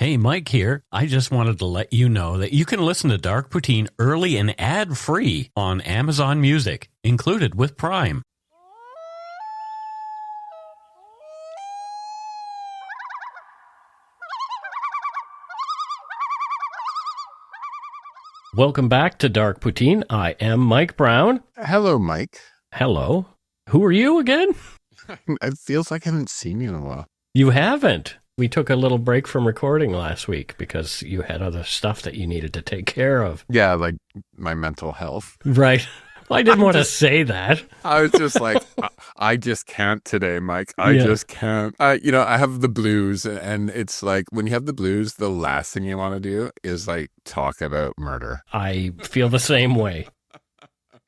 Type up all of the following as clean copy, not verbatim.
Hey, Mike here. I just wanted to let you know that you can listen to Dark Poutine early and ad-free on Amazon Music, included with Prime. Welcome back to Dark Poutine. I am Mike Brown. Hello, Mike. Hello. Who are you again? It feels like I haven't seen you in a while. You haven't. We took a little break from recording last week because you had other stuff that you needed to take care of. Yeah, like my mental health. Right. Well, I didn't want to say that. I was just like, I just can't today, Mike. I just can't. I have the blues, and it's like when you have the blues, the last thing you want to do is like talk about murder. I feel the same way.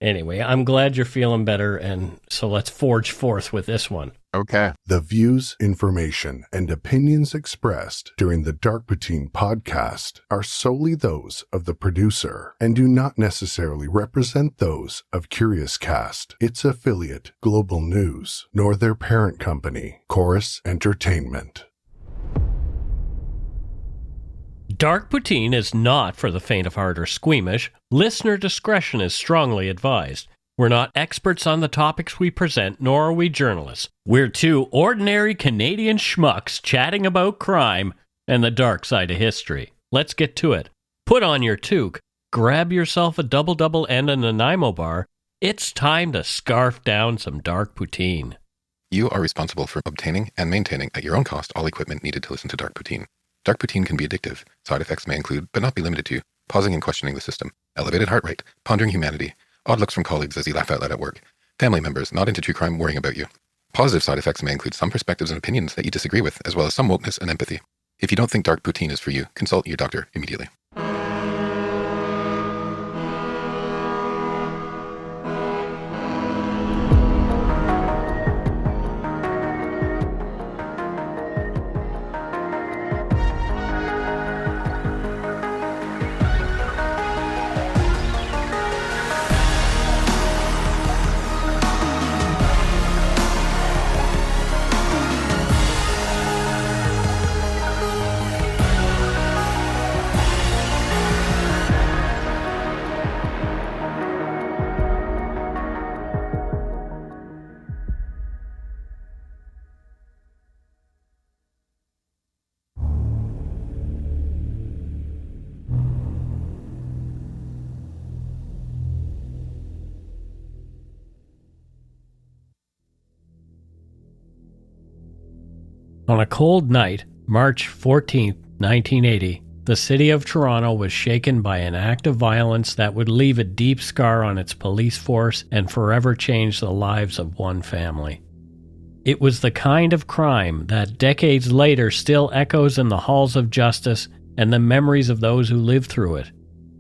Anyway, I'm glad you're feeling better, and so let's forge forth with this one. Okay. The views, information, and opinions expressed during the Dark Poutine podcast are solely those of the producer and do not necessarily represent those of Curious Cast, its affiliate, Global News, nor their parent company, Chorus Entertainment. Dark Poutine is not for the faint of heart or squeamish. Listener discretion is strongly advised. We're not experts on the topics we present, nor are we journalists. We're two ordinary Canadian schmucks chatting about crime and the dark side of history. Let's get to it. Put on your toque, grab yourself a double-double and a Nanaimo bar. It's time to scarf down some Dark Poutine. You are responsible for obtaining and maintaining at your own cost all equipment needed to listen to Dark Poutine. Dark Poutine can be addictive. Side effects may include, but not be limited to, pausing and questioning the system, elevated heart rate, pondering humanity, odd looks from colleagues as you laugh out loud at work, family members not into true crime worrying about you. Positive side effects may include some perspectives and opinions that you disagree with, as well as some wokeness and empathy. If you don't think Dark Poutine is for you, consult your doctor immediately. On a cold night, March 14, 1980, the city of Toronto was shaken by an act of violence that would leave a deep scar on its police force and forever change the lives of one family. It was the kind of crime that decades later still echoes in the halls of justice and the memories of those who lived through it.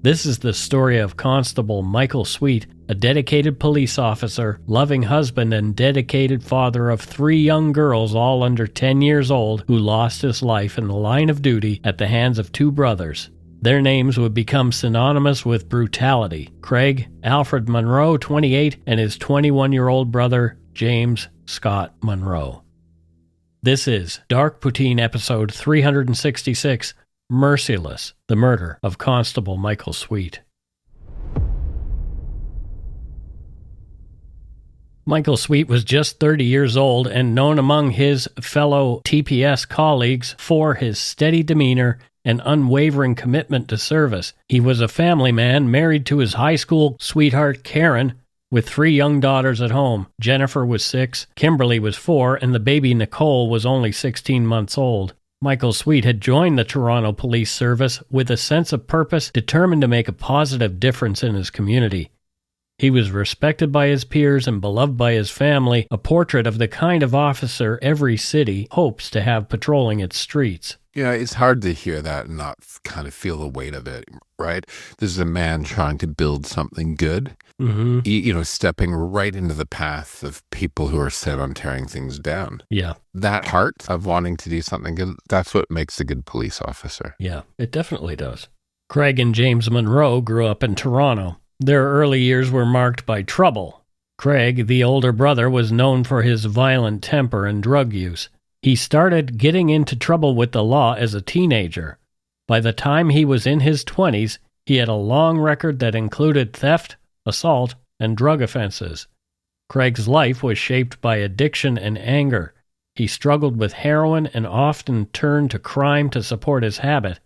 This is the story of Constable Michael Sweet, a dedicated police officer, loving husband, and dedicated father of 3 young girls, all under 10 years old, who lost his life in the line of duty at the hands of 2 brothers. Their names would become synonymous with brutality: Craig Alfred Munro, 28, and his 21-year-old brother, James Scott Munro. This is Dark Poutine episode 366, Merciless, the murder of Constable Michael Sweet. Michael Sweet was just 30 years old and known among his fellow TPS colleagues for his steady demeanor and unwavering commitment to service. He was a family man, married to his high school sweetheart Karen, with 3 young daughters at home. Jennifer was 6, Kimberly was 4, and the baby Nicole was only 16 months old. Michael Sweet had joined the Toronto Police Service with a sense of purpose, determined to make a positive difference in his community. He was respected by his peers and beloved by his family, a portrait of the kind of officer every city hopes to have patrolling its streets. Yeah, it's hard to hear that and not kind of feel the weight of it, right? This is a man trying to build something good, stepping right into the path of people who are set on tearing things down. Yeah. That heart of wanting to do something good, that's what makes a good police officer. Yeah, it definitely does. Craig and James Munro grew up in Toronto. Their early years were marked by trouble. Craig, the older brother, was known for his violent temper and drug use. He started getting into trouble with the law as a teenager. By the time he was in his 20s, he had a long record that included theft, assault, and drug offenses. Craig's life was shaped by addiction and anger. He struggled with heroin and often turned to crime to support his habit.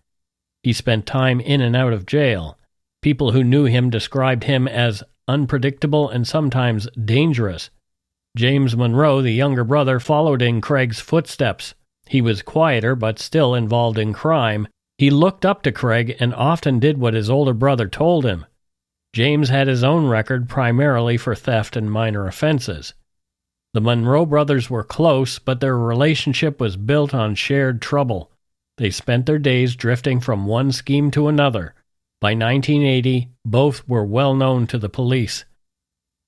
He spent time in and out of jail. People who knew him described him as unpredictable and sometimes dangerous. James Munro, the younger brother, followed in Craig's footsteps. He was quieter but still involved in crime. He looked up to Craig and often did what his older brother told him. James had his own record primarily for theft and minor offenses. The Munro brothers were close, but their relationship was built on shared trouble. They spent their days drifting from one scheme to another. By 1980, both were well known to the police.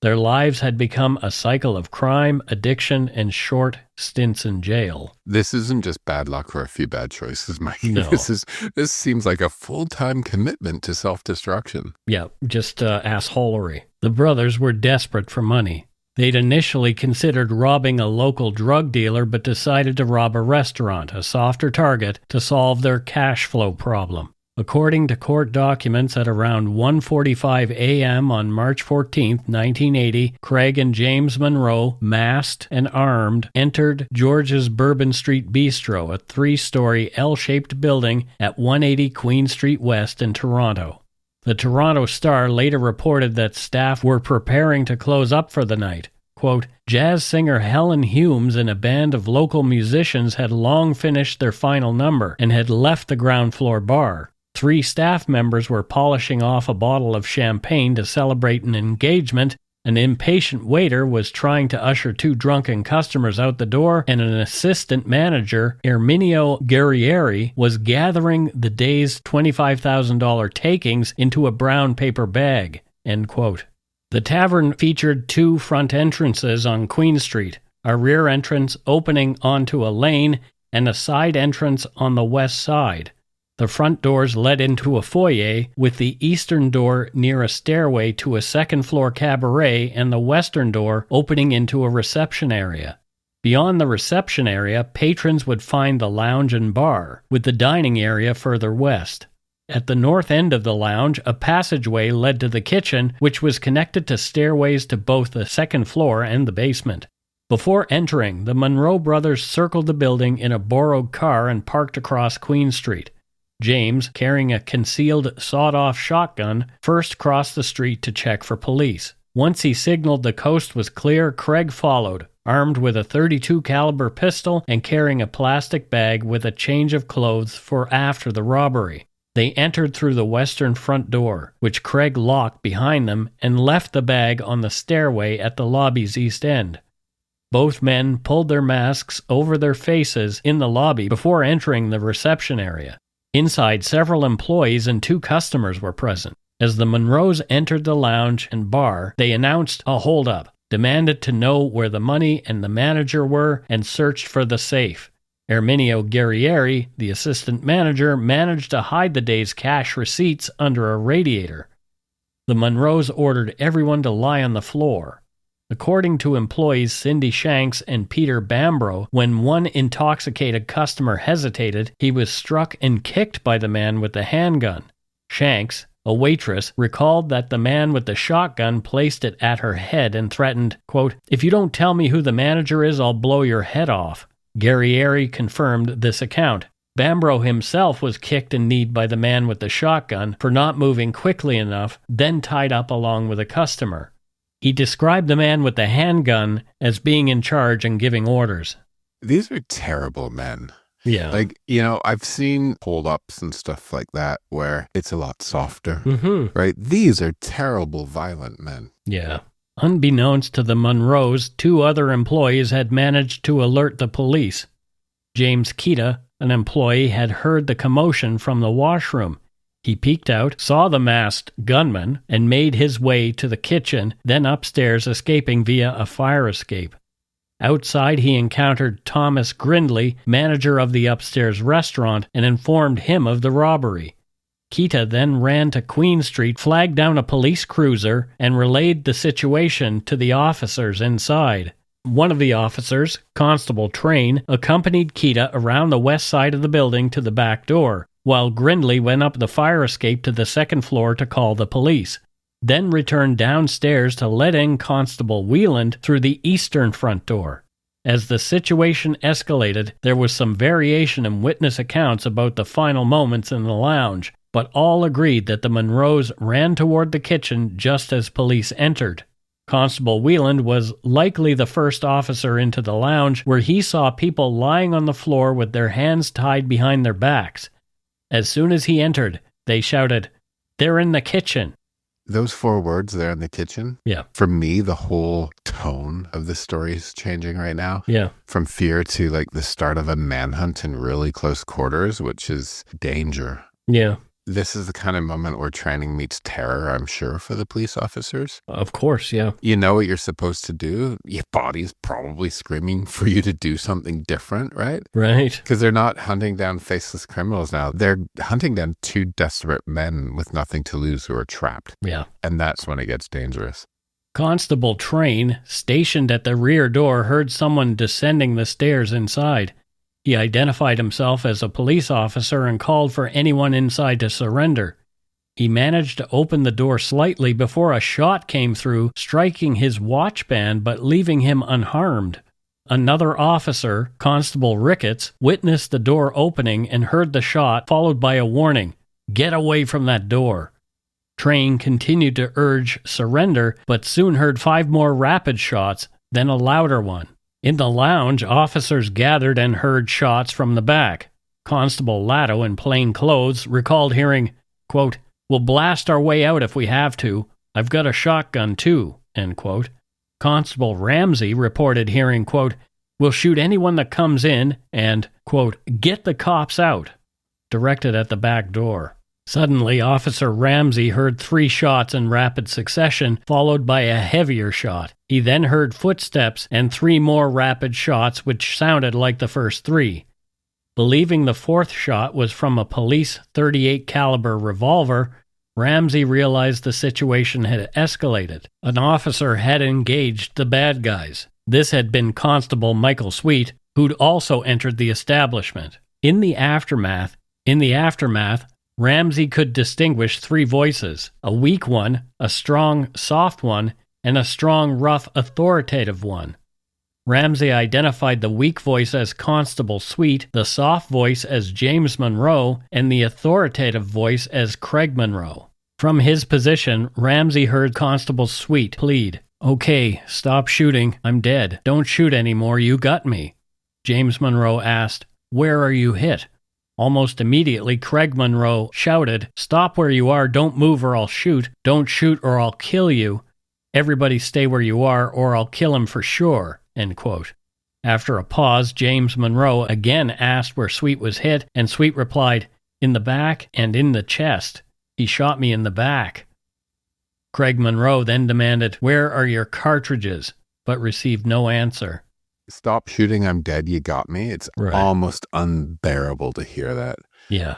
Their lives had become a cycle of crime, addiction, and short stints in jail. This isn't just bad luck or a few bad choices, Mike. No. This seems like a full-time commitment to self-destruction. Yeah, just assholery. The brothers were desperate for money. They'd initially considered robbing a local drug dealer, but decided to rob a restaurant, a softer target, to solve their cash flow problem. According to court documents, at around 1:45 a.m. on March 14, 1980, Craig and James Munro, masked and armed, entered George's Bourbon Street Bistro, a 3-story L-shaped building at 180 Queen Street West in Toronto. The Toronto Star later reported that staff were preparing to close up for the night. Quote, jazz singer Helen Humes and a band of local musicians had long finished their final number and had left the ground floor bar. 3 staff members were polishing off a bottle of champagne to celebrate an engagement. An impatient waiter was trying to usher 2 drunken customers out the door, and an assistant manager, Erminio Guerrieri, was gathering the day's $25,000 takings into a brown paper bag. End quote. The tavern featured 2 front entrances on Queen Street, a rear entrance opening onto a lane and a side entrance on the west side. The front doors led into a foyer, with the eastern door near a stairway to a second-floor cabaret and the western door opening into a reception area. Beyond the reception area, patrons would find the lounge and bar, with the dining area further west. At the north end of the lounge, a passageway led to the kitchen, which was connected to stairways to both the second floor and the basement. Before entering, the Munro brothers circled the building in a borrowed car and parked across Queen Street. James, carrying a concealed sawed-off shotgun, first crossed the street to check for police. Once he signaled the coast was clear, Craig followed, armed with a .32 caliber pistol and carrying a plastic bag with a change of clothes for after the robbery. They entered through the western front door, which Craig locked behind them, and left the bag on the stairway at the lobby's east end. Both men pulled their masks over their faces in the lobby before entering the reception area. Inside, several employees and 2 customers were present. As the Munros entered the lounge and bar, they announced a holdup, demanded to know where the money and the manager were, and searched for the safe. Erminio Guerrieri, the assistant manager, managed to hide the day's cash receipts under a radiator. The Munros ordered everyone to lie on the floor. According to employees Cindy Shanks and Peter Bambro, when one intoxicated customer hesitated, he was struck and kicked by the man with the handgun. Shanks, a waitress, recalled that the man with the shotgun placed it at her head and threatened, quote, if you don't tell me who the manager is, I'll blow your head off. Guerrieri confirmed this account. Bambro himself was kicked and kneed by the man with the shotgun for not moving quickly enough, then tied up along with a customer. He described the man with the handgun as being in charge and giving orders. These are terrible men. Yeah. Like, I've seen hold-ups and stuff like that where it's a lot softer, right? These are terrible, violent men. Yeah. Unbeknownst to the Munros, 2 other employees had managed to alert the police. James Kita, an employee, had heard the commotion from the washroom. He peeked out, saw the masked gunman, and made his way to the kitchen, then upstairs, escaping via a fire escape. Outside, he encountered Thomas Grindley, manager of the upstairs restaurant, and informed him of the robbery. Kita then ran to Queen Street, flagged down a police cruiser, and relayed the situation to the officers inside. One of the officers, Constable Train, accompanied Kita around the west side of the building to the back door. while Grindley went up the fire escape to the second floor to call the police, then returned downstairs to let in Constable Wheeland through the eastern front door. As the situation escalated, there was some variation in witness accounts about the final moments in the lounge, but all agreed that the Munros ran toward the kitchen just as police entered. Constable Wheeland was likely the first officer into the lounge, where he saw people lying on the floor with their hands tied behind their backs. As soon as he entered, they shouted, "They're in the kitchen." Those 4 words, "they're in the kitchen." Yeah. For me, the whole tone of the story is changing right now. Yeah. From fear to like the start of a manhunt in really close quarters, which is danger. Yeah. This is the kind of moment where training meets terror, I'm sure, for the police officers. Of course, yeah. You know what you're supposed to do. Your body's probably screaming for you to do something different, right? Right. Because they're not hunting down faceless criminals now. They're hunting down 2 desperate men with nothing to lose who are trapped. Yeah. And that's when it gets dangerous. Constable Train, stationed at the rear door, heard someone descending the stairs inside. He identified himself as a police officer and called for anyone inside to surrender. He managed to open the door slightly before a shot came through, striking his watch band but leaving him unharmed. Another officer, Constable Ricketts, witnessed the door opening and heard the shot, followed by a warning, "Get away from that door." Train continued to urge surrender, but soon heard 5 more rapid shots, then a louder one. In the lounge, officers gathered and heard shots from the back. Constable Latto, in plain clothes, recalled hearing, quote, "We'll blast our way out if we have to. I've got a shotgun too," end quote. Constable Ramsey reported hearing, quote, "We'll shoot anyone that comes in," and, quote, "Get the cops out," directed at the back door. Suddenly, Officer Ramsey heard 3 shots in rapid succession, followed by a heavier shot. He then heard footsteps and 3 more rapid shots, which sounded like the first 3. Believing the 4th shot was from a police .38 caliber revolver, Ramsey realized the situation had escalated. An officer had engaged the bad guys. This had been Constable Michael Sweet, who'd also entered the establishment. In the aftermath, Ramsey could distinguish 3 voices, a weak one, a strong, soft one, and a strong, rough, authoritative one. Ramsey identified the weak voice as Constable Sweet, the soft voice as James Munro, and the authoritative voice as Craig Munro. From his position, Ramsey heard Constable Sweet plead, "Okay, stop shooting. I'm dead. Don't shoot anymore. You got me." James Munro asked, "Where are you hit?" Almost immediately, Craig Munro shouted, "Stop where you are, don't move or I'll shoot. Don't shoot or I'll kill you. Everybody stay where you are or I'll kill him for sure," end quote. After a pause, James Munro again asked where Sweet was hit, and Sweet replied, "In the back and in the chest. He shot me in the back." Craig Munro then demanded, "Where are your cartridges?" but received no answer. "Stop shooting, I'm dead, you got me." It's almost unbearable to hear that. Yeah.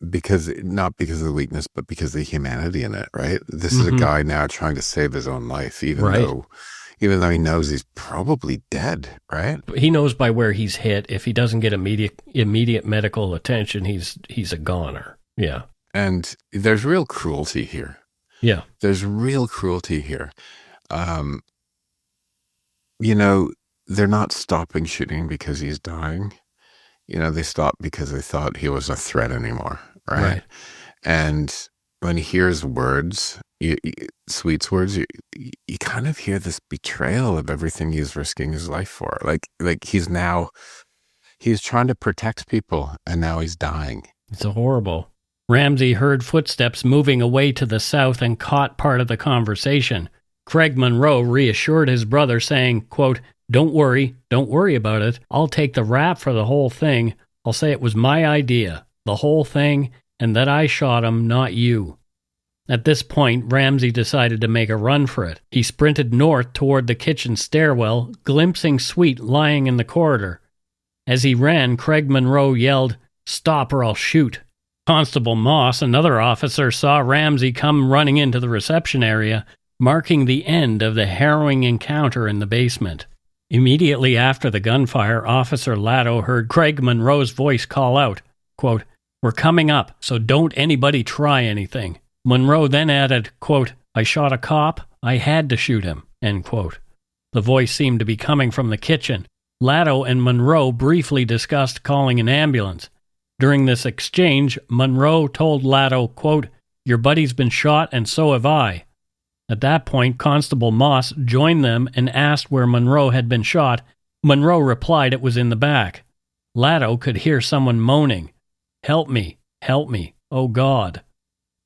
Because not because of the weakness, but because of the humanity in it, right? This is a guy now trying to save his own life, even though he knows he's probably dead, right? He knows by where he's hit. If he doesn't get immediate medical attention, he's a goner. Yeah. And there's real cruelty here. Yeah. There's real cruelty here. They're not stopping shooting because he's dying. They stopped because they thought he was a threat anymore, right? And when he hears words, Sweet's words, you kind of hear this betrayal of everything he's risking his life for. Like he's trying to protect people, and now he's dying. It's horrible. Ramsey heard footsteps moving away to the south and caught part of the conversation. Craig Munro reassured his brother, saying, quote, don't worry about it. I'll take the rap for the whole thing. I'll say it was my idea, the whole thing, and that I shot him, not you." At this point, Ramsey decided to make a run for it. He sprinted north toward the kitchen stairwell, glimpsing Sweet lying in the corridor. As he ran, Craig Munro yelled, "Stop or I'll shoot." Constable Moss, another officer, saw Ramsey come running into the reception area, marking the end of the harrowing encounter in the basement. Immediately after the gunfire, Officer Latto heard Craig Munro's voice call out, quote, "We're coming up, so don't anybody try anything." Munro then added, quote, "I shot a cop. I had to shoot him," end quote. The voice seemed to be coming from the kitchen. Latto and Munro briefly discussed calling an ambulance. During this exchange, Munro told Latto, quote, "Your buddy's been shot and so have I." At that point, Constable Moss joined them and asked where Munro had been shot. Munro replied it was in the back. Latto could hear someone moaning, help me, oh God."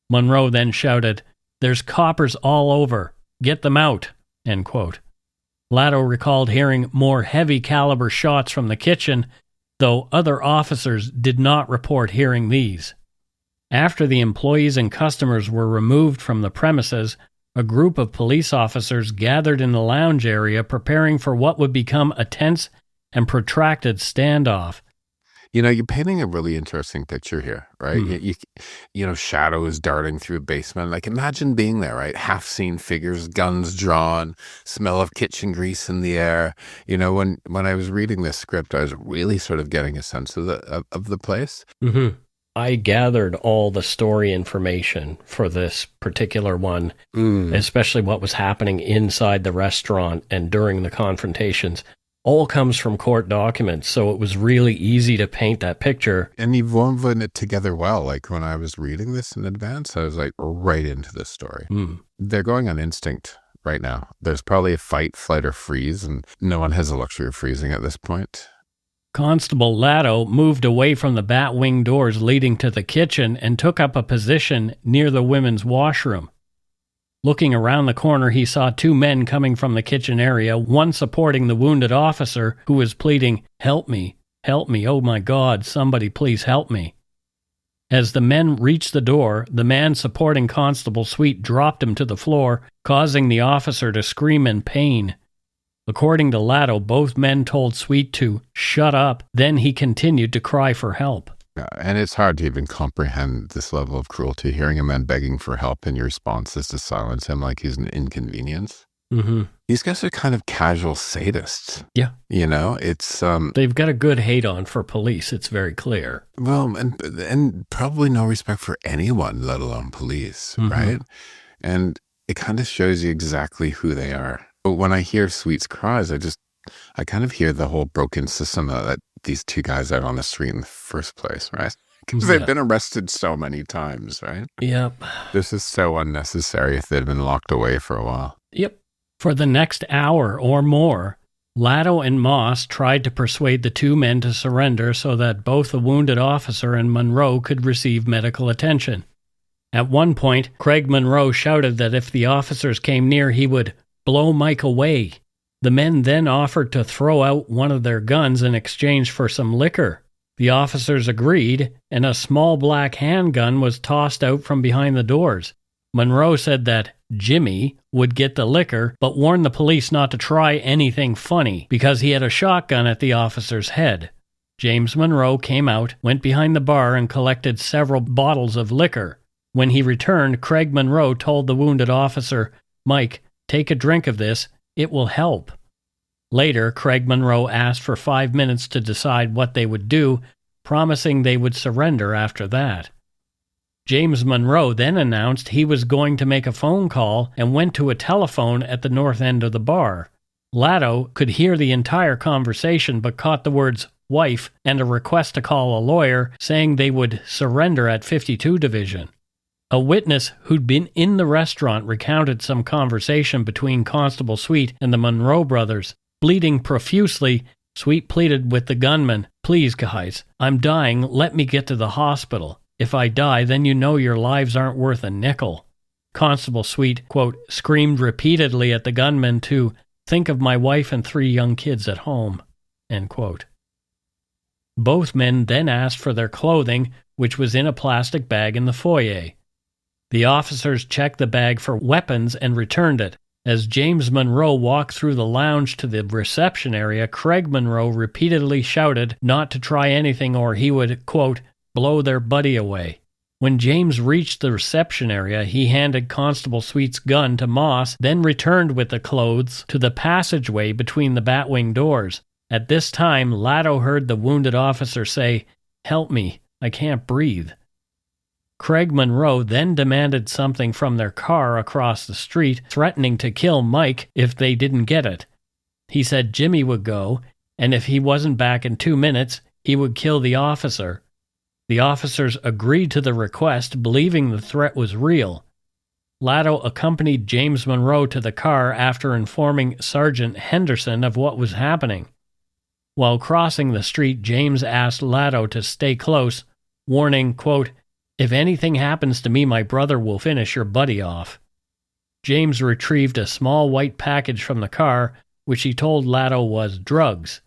Munro then shouted, "There's coppers all over. Get them out," end quote. Latto recalled hearing more heavy caliber shots from the kitchen, though other officers did not report hearing these. After the employees and customers were removed from the premises, a group of police officers gathered in the lounge area preparing for what would become a tense and protracted standoff. You know, you're painting a really interesting picture here, right? You know, shadows darting through a basement. Like, imagine being there, right? Half-seen figures, guns drawn, smell of kitchen grease in the air. You know, when I was reading this script, I was really sort of getting a sense of the place. Mm-hmm. I gathered all the story information for this particular one, especially what was happening inside the restaurant and during the confrontations. All comes from court documents, so it was really easy to paint that picture. And you've woven it together well. Like, when I was reading this in advance, I was like right into this story. They're going on instinct right now. There's probably a fight, flight, or freeze, and no one has the luxury of freezing at this point. Constable Latto moved away from the bat wing doors leading to the kitchen and took up a position near the women's washroom. Looking around the corner, he saw two men coming from the kitchen area, one supporting the wounded officer who was pleading, help me, oh my God, somebody please help me." As the men reached the door, the man supporting Constable Sweet dropped him to the floor, causing the officer to scream in pain. According to Latto, both men told Sweet to shut up, then he continued to cry for help. And it's hard to even comprehend this level of cruelty, hearing a man begging for help and your response is to silence him like he's an inconvenience. Mm-hmm. These guys are kind of casual sadists. Yeah. You know, it's... they've got a good hate on for police, it's very clear. Well, and probably no respect for anyone, let alone police, right? And it kind of shows you exactly who they are. But when I hear Sweet's cries, I kind of hear the whole broken system that these two guys out on the street in the first place, right? Because they've been arrested so many times, right? Yep. This is so unnecessary if they'd been locked away for a while. Yep. For the next hour or more, Latto and Moss tried to persuade the two men to surrender so that both the wounded officer and Munro could receive medical attention. At one point, Craig Munro shouted that if the officers came near, he would blow Mike away. The men then offered to throw out one of their guns in exchange for some liquor. The officers agreed, and a small black handgun was tossed out from behind the doors. Munro said that Jimmy would get the liquor, but warned the police not to try anything funny because he had a shotgun at the officer's head. James Munro came out, went behind the bar, and collected several bottles of liquor. When he returned, Craig Munro told the wounded officer, "Mike, take a drink of this. It will help." Later, Craig Munro asked for 5 minutes to decide what they would do, promising they would surrender after that. James Munro then announced he was going to make a phone call and went to a telephone at the north end of the bar. Latto could hear the entire conversation but caught the words wife and a request to call a lawyer saying they would surrender at 52 Division. A witness who'd been in the restaurant recounted some conversation between Constable Sweet and the Munro brothers. Bleeding profusely, Sweet pleaded with the gunman, "Please, guys, I'm dying. Let me get to the hospital. If I die, then you know your lives aren't worth a nickel." Constable Sweet, quote, screamed repeatedly at the gunman to think of my wife and 3 young kids at home, end quote. Both men then asked for their clothing, which was in a plastic bag in the foyer. The officers checked the bag for weapons and returned it. As James Munro walked through the lounge to the reception area, Craig Munro repeatedly shouted not to try anything or he would, quote, blow their buddy away. When James reached the reception area, he handed Constable Sweet's gun to Moss, then returned with the clothes to the passageway between the batwing doors. At this time, Latto heard the wounded officer say, "Help me, I can't breathe." Craig Munro then demanded something from their car across the street, threatening to kill Mike if they didn't get it. He said Jimmy would go, and if he wasn't back in 2 minutes, he would kill the officer. The officers agreed to the request, believing the threat was real. Latto accompanied James Munro to the car after informing Sergeant Henderson of what was happening. While crossing the street, James asked Latto to stay close, warning, quote, "If anything happens to me, my brother will finish your buddy off." James retrieved a small white package from the car, which he told Latto was drugs.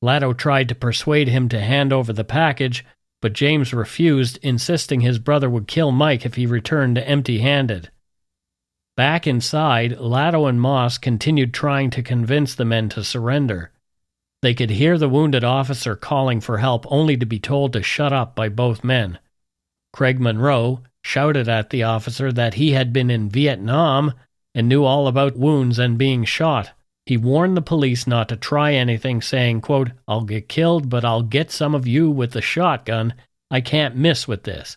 Latto tried to persuade him to hand over the package, but James refused, insisting his brother would kill Mike if he returned empty-handed. Back inside, Latto and Moss continued trying to convince the men to surrender. They could hear the wounded officer calling for help, only to be told to shut up by both men. Craig Munro shouted at the officer that he had been in Vietnam and knew all about wounds and being shot. He warned the police not to try anything, saying, quote, "I'll get killed, but I'll get some of you with the shotgun. I can't miss with this."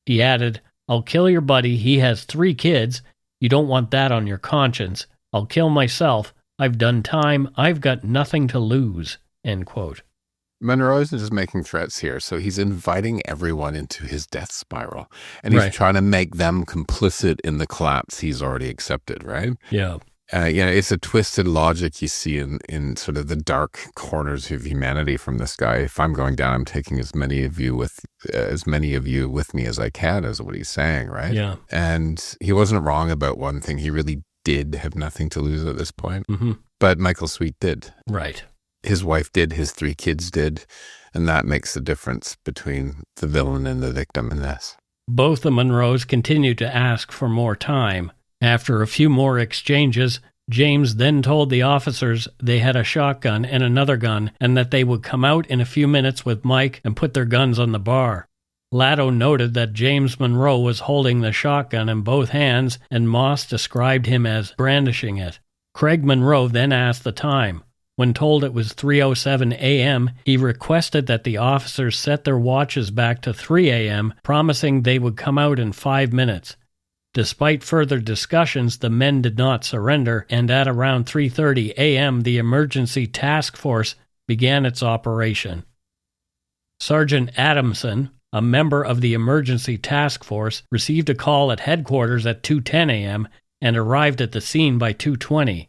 He added, "I'll kill your buddy. He has 3 kids. You don't want that on your conscience. I'll kill myself. I've done time. I've got nothing to lose." End quote. Munro isn't just making threats here, so he's inviting everyone into his death spiral. And he's trying to make them complicit in the collapse he's already accepted, right? Yeah. It's a twisted logic you see in sort of the dark corners of humanity from this guy. If I'm going down, I'm taking as many of you with me as I can, is what he's saying, right? Yeah. And he wasn't wrong about one thing. He really did have nothing to lose at this point. Mm-hmm. But Michael Sweet did. Right. His wife did, his 3 kids did, and that makes the difference between the villain and the victim in this. Both the Munros continued to ask for more time. After a few more exchanges, James then told the officers they had a shotgun and another gun, and that they would come out in a few minutes with Mike and put their guns on the bar. Latto noted that James Munro was holding the shotgun in both hands, and Moss described him as brandishing it. Craig Munro then asked the time. When told it was 3:07 a.m., he requested that the officers set their watches back to 3 a.m., promising they would come out in 5 minutes. Despite further discussions, the men did not surrender, and at around 3:30 a.m., the emergency task force began its operation. Sergeant Adamson, a member of the emergency task force, received a call at headquarters at 2:10 a.m. and arrived at the scene by 2:20.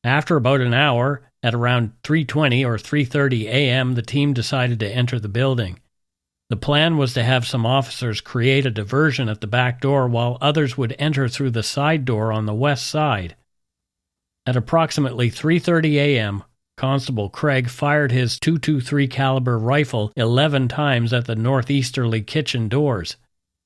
After about an hour, at around 3:20 or 3:30 a.m., the team decided to enter the building. The plan was to have some officers create a diversion at the back door while others would enter through the side door on the west side. At approximately 3:30 a.m., Constable Craig fired his .223 caliber rifle 11 times at the northeasterly kitchen doors.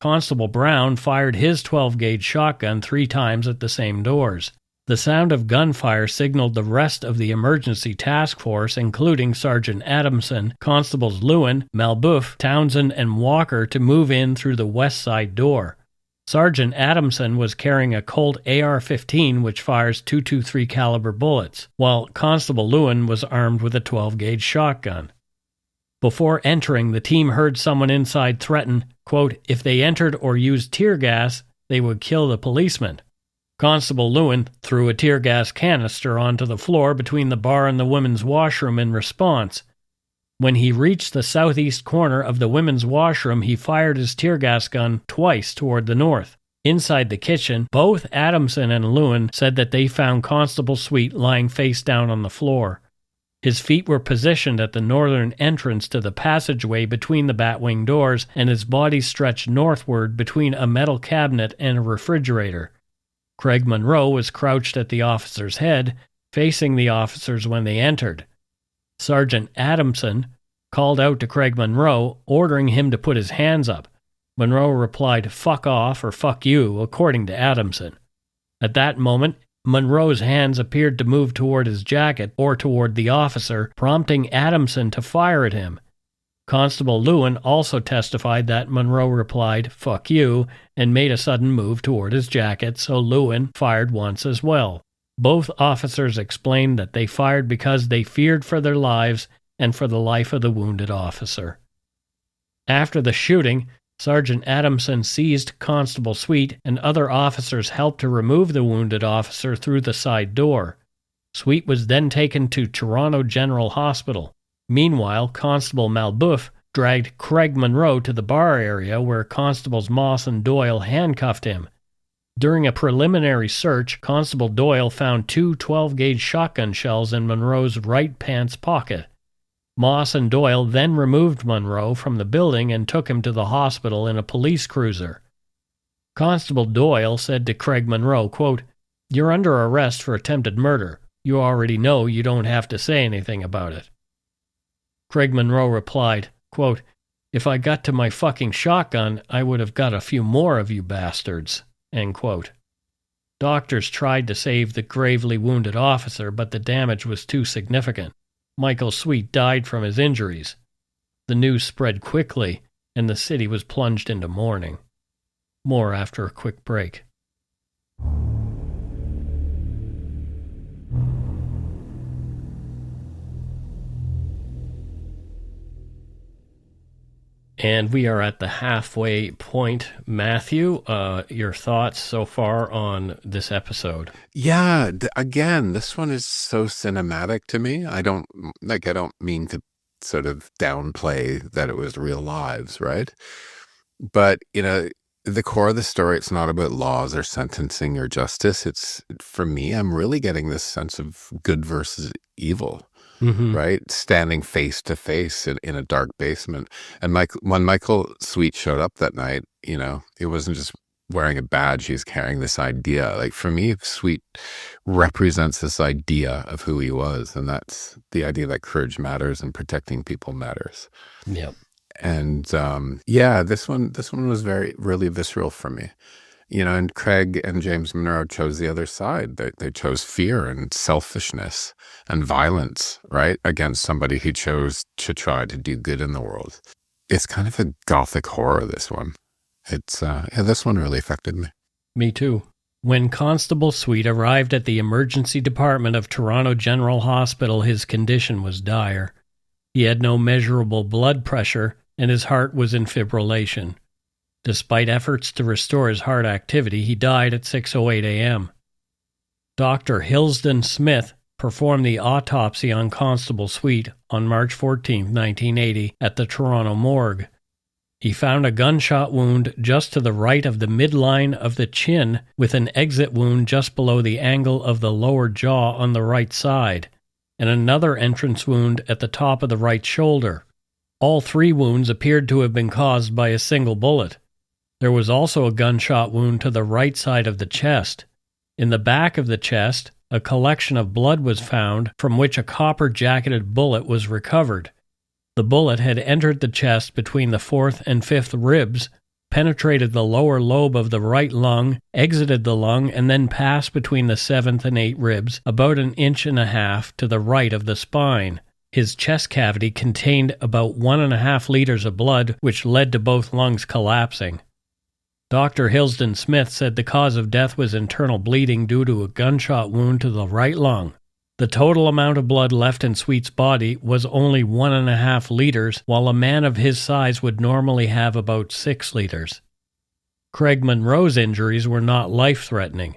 Constable Brown fired his 12-gauge shotgun 3 times at the same doors. The sound of gunfire signaled the rest of the emergency task force, including Sergeant Adamson, Constables Lewin, Malbouf, Townsend, and Walker, to move in through the west side door. Sergeant Adamson was carrying a Colt AR-15 which fires .223 caliber bullets, while Constable Lewin was armed with a 12-gauge shotgun. Before entering, the team heard someone inside threaten, quote, "If they entered or used tear gas, they would kill the policeman." Constable Lewin threw a tear gas canister onto the floor between the bar and the women's washroom in response. When he reached the southeast corner of the women's washroom, he fired his tear gas gun twice toward the north. Inside the kitchen, both Adamson and Lewin said that they found Constable Sweet lying face down on the floor. His feet were positioned at the northern entrance to the passageway between the batwing doors, and his body stretched northward between a metal cabinet and a refrigerator. Craig Munro was crouched at the officer's head, facing the officers when they entered. Sergeant Adamson called out to Craig Munro, ordering him to put his hands up. Munro replied, "Fuck off" or "fuck you," according to Adamson. At that moment, Munro's hands appeared to move toward his jacket or toward the officer, prompting Adamson to fire at him. Constable Lewin also testified that Munro replied, "Fuck you," and made a sudden move toward his jacket, so Lewin fired once as well. Both officers explained that they fired because they feared for their lives and for the life of the wounded officer. After the shooting, Sergeant Adamson seized Constable Sweet, and other officers helped to remove the wounded officer through the side door. Sweet was then taken to Toronto General Hospital. Meanwhile, Constable Malboeuf dragged Craig Munro to the bar area where Constables Moss and Doyle handcuffed him. During a preliminary search, Constable Doyle found 2 12-gauge shotgun shells in Munro's right pants pocket. Moss and Doyle then removed Munro from the building and took him to the hospital in a police cruiser. Constable Doyle said to Craig Munro, quote, "You're under arrest for attempted murder. You already know you don't have to say anything about it." Craig Munro replied, quote, "If I got to my fucking shotgun, I would have got a few more of you bastards." End quote. Doctors tried to save the gravely wounded officer, but the damage was too significant. Michael Sweet died from his injuries. The news spread quickly, and the city was plunged into mourning. More after a quick break. And we are at the halfway point. Matthew, your thoughts so far on this episode? Yeah, again, this one is so cinematic to me. I don't mean to sort of downplay that it was real lives, right? But, the core of the story, it's not about laws or sentencing or justice. It's, for me, I'm really getting this sense of good versus evil. Mm-hmm. Right? Standing face to face in a dark basement. And when Michael Sweet showed up that night, it wasn't just wearing a badge, he's carrying this idea. Like, for me, Sweet represents this idea of who he was. And that's the idea that courage matters and protecting people matters. Yep. And this one was really visceral for me. And Craig and James Munro chose the other side. They chose fear and selfishness and violence, right, against somebody who chose to try to do good in the world. It's kind of a gothic horror, this one. This one really affected me. Me too. When Constable Sweet arrived at the emergency department of Toronto General Hospital, his condition was dire. He had no measurable blood pressure, and his heart was in fibrillation. Despite efforts to restore his heart activity, he died at 6:08 a.m. Dr. Hilsden Smith performed the autopsy on Constable Sweet on March 14, 1980, at the Toronto morgue. He found a gunshot wound just to the right of the midline of the chin, with an exit wound just below the angle of the lower jaw on the right side, and another entrance wound at the top of the right shoulder. All 3 wounds appeared to have been caused by a single bullet. There was also a gunshot wound to the right side of the chest. In the back of the chest, a collection of blood was found from which a copper-jacketed bullet was recovered. The bullet had entered the chest between the 4th and 5th ribs, penetrated the lower lobe of the right lung, exited the lung, and then passed between the 7th and 8th ribs about 1.5 inches to the right of the spine. His chest cavity contained about 1.5 liters of blood, which led to both lungs collapsing. Dr. Hilsden Smith said the cause of death was internal bleeding due to a gunshot wound to the right lung. The total amount of blood left in Sweet's body was only 1.5 liters, while a man of his size would normally have about 6 liters. Craig Munro's injuries were not life-threatening.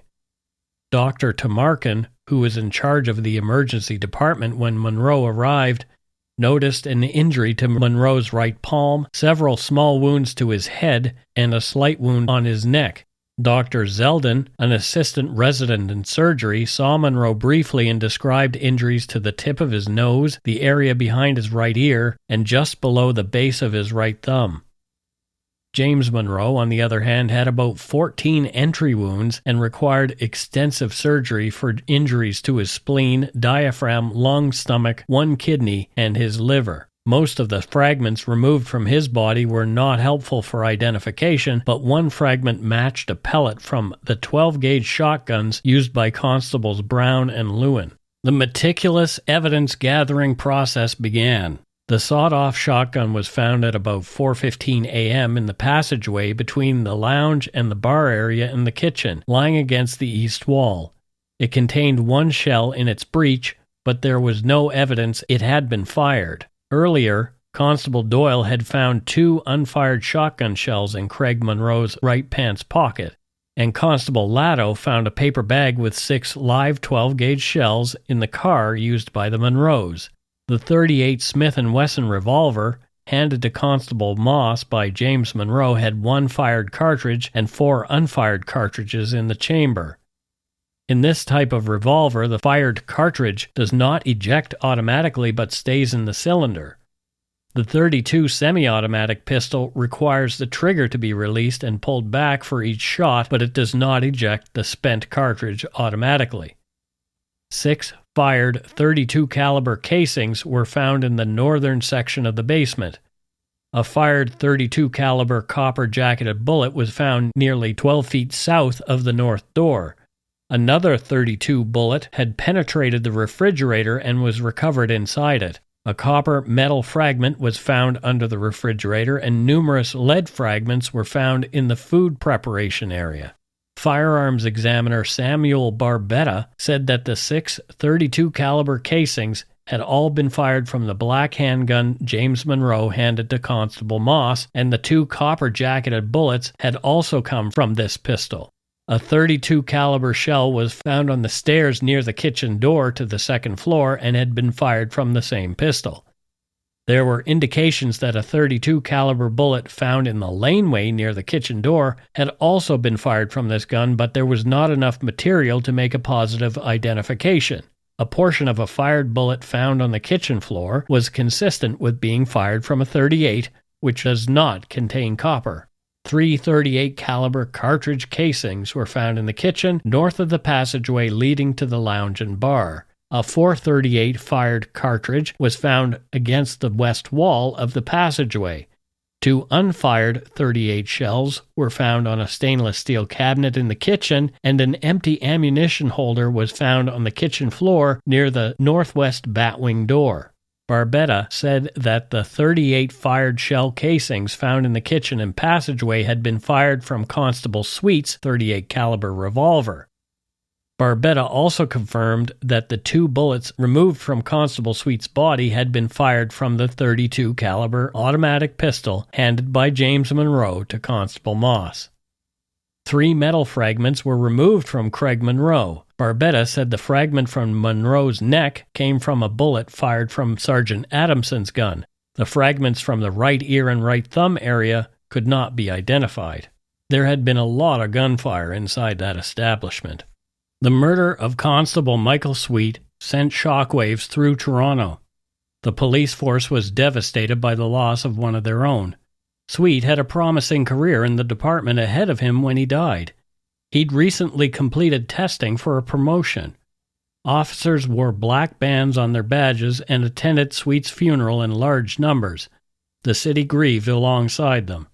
Dr. Tamarkin, who was in charge of the emergency department when Munro arrived, noticed an injury to Munro's right palm, several small wounds to his head, and a slight wound on his neck. Dr. Zeldin, an assistant resident in surgery, saw Munro briefly and described injuries to the tip of his nose, the area behind his right ear, and just below the base of his right thumb. James Munro, on the other hand, had about 14 entry wounds and required extensive surgery for injuries to his spleen, diaphragm, lung, stomach, 1 kidney, and his liver. Most of the fragments removed from his body were not helpful for identification, but one fragment matched a pellet from the 12-gauge shotguns used by Constables Brown and Lewin. The meticulous evidence-gathering process began. The sawed-off shotgun was found at about 4:15 a.m. in the passageway between the lounge and the bar area in the kitchen, lying against the east wall. It contained 1 shell in its breech, but there was no evidence it had been fired. Earlier, Constable Doyle had found 2 unfired shotgun shells in Craig Munro's right pants pocket, and Constable Latto found a paper bag with 6 live 12-gauge shells in the car used by the Munros. The .38 Smith & Wesson revolver, handed to Constable Moss by James Munro, had 1 fired cartridge and 4 unfired cartridges in the chamber. In this type of revolver, the fired cartridge does not eject automatically but stays in the cylinder. The .32 semi-automatic pistol requires the trigger to be released and pulled back for each shot, but it does not eject the spent cartridge automatically. 6 fired .32 caliber casings were found in the northern section of the basement. A fired .32 caliber copper-jacketed bullet was found nearly 12 feet south of the north door. Another .32 bullet had penetrated the refrigerator and was recovered inside it. A copper metal fragment was found under the refrigerator, and numerous lead fragments were found in the food preparation area. Firearms examiner Samuel Barbetta said that the 6 .32 caliber casings had all been fired from the black handgun James Munro handed to Constable Moss, and the 2 copper-jacketed bullets had also come from this pistol. A .32 caliber shell was found on the stairs near the kitchen door to the second floor and had been fired from the same pistol. There were indications that a .32 caliber bullet found in the laneway near the kitchen door had also been fired from this gun, but there was not enough material to make a positive identification. A portion of a fired bullet found on the kitchen floor was consistent with being fired from a .38, which does not contain copper. 3 .38 caliber cartridge casings were found in the kitchen north of the passageway leading to the lounge and bar. A .438 fired cartridge was found against the west wall of the passageway. 2 unfired .38 shells were found on a stainless steel cabinet in the kitchen, and an empty ammunition holder was found on the kitchen floor near the northwest batwing door. Barbetta said that the .38 fired shell casings found in the kitchen and passageway had been fired from Constable Sweet's .38 caliber revolver. Barbetta also confirmed that the 2 bullets removed from Constable Sweet's body had been fired from the .32 caliber automatic pistol handed by James Munro to Constable Moss. 3 metal fragments were removed from Craig Munro. Barbetta said the fragment from Munro's neck came from a bullet fired from Sergeant Adamson's gun. The fragments from the right ear and right thumb area could not be identified. There had been a lot of gunfire inside that establishment. The murder of Constable Michael Sweet sent shockwaves through Toronto. The police force was devastated by the loss of one of their own. Sweet had a promising career in the department ahead of him when he died. He'd recently completed testing for a promotion. Officers wore black bands on their badges and attended Sweet's funeral in large numbers. The city grieved alongside them.